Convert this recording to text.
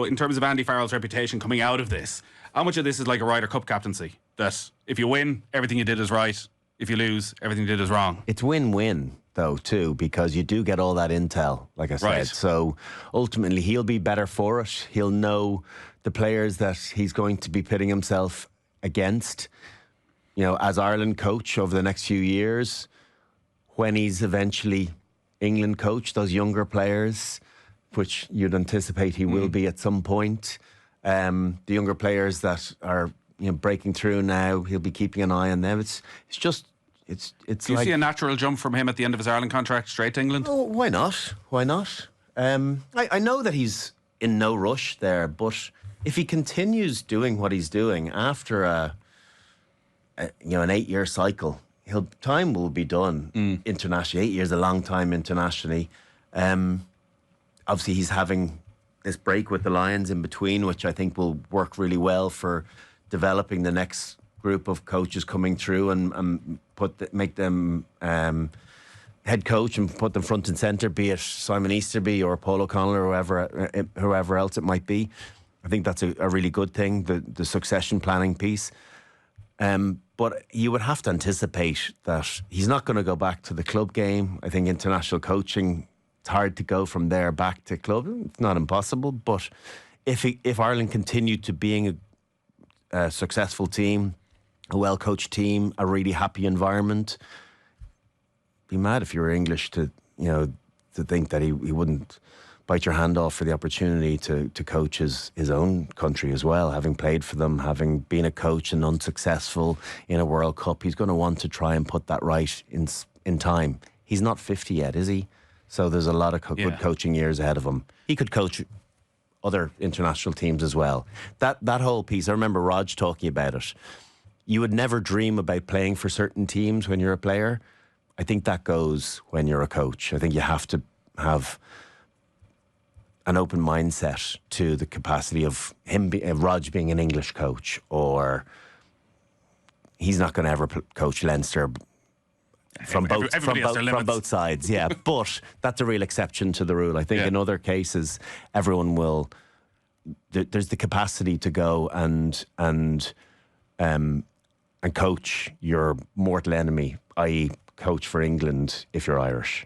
So in terms of Andy Farrell's reputation coming out of this, how much of this is like a Ryder Cup captaincy? That if you win, everything you did is right. If you lose, everything you did is wrong. It's win-win, though, too, because you do get all that intel, like I said. Right. So ultimately, he'll be better for it. He'll know the players that he's going to be pitting himself against. You know, as Ireland coach over the next few years, when he's eventually England coach, those younger players, which you'd anticipate he will be at some point, the younger players that are breaking through now, he'll be keeping an eye on them. It's just. Do you see a natural jump from him at the end of his Ireland contract straight to England? Oh, why not? Why not? I know that he's in no rush there, but if he continues doing what he's doing after an 8-year cycle, time will be done internationally. 8 years is a long time internationally. Obviously, he's having this break with the Lions in between, which I think will work really well for developing the next group of coaches coming through and make them head coach and put them front and centre, be it Simon Easterby or Paul O'Connell or whoever else it might be. I think that's a really good thing, the succession planning piece. But you would have to anticipate that he's not going to go back to the club game. I think international coaching, it's hard to go from there back to club. It's not impossible, but if Ireland continued to being a successful team, a well-coached team, a really happy environment, be mad if you were English to think that he wouldn't bite your hand off for the opportunity to coach his own country as well, having played for them, having been a coach and unsuccessful in a World Cup. He's going to want to try and put that right in time. He's not 50 yet, is he? So there's a lot of good coaching years ahead of him. He could coach other international teams as well. That whole piece, I remember Rog talking about it. You would never dream about playing for certain teams when you're a player. I think that goes when you're a coach. I think you have to have an open mindset to the capacity of Rog being an English coach, or he's not going to ever coach Leinster from both sides. Yeah, but that's a real exception to the rule. I think in other cases, everyone will. There's the capacity to go and coach your mortal enemy, i.e., coach for England if you're Irish.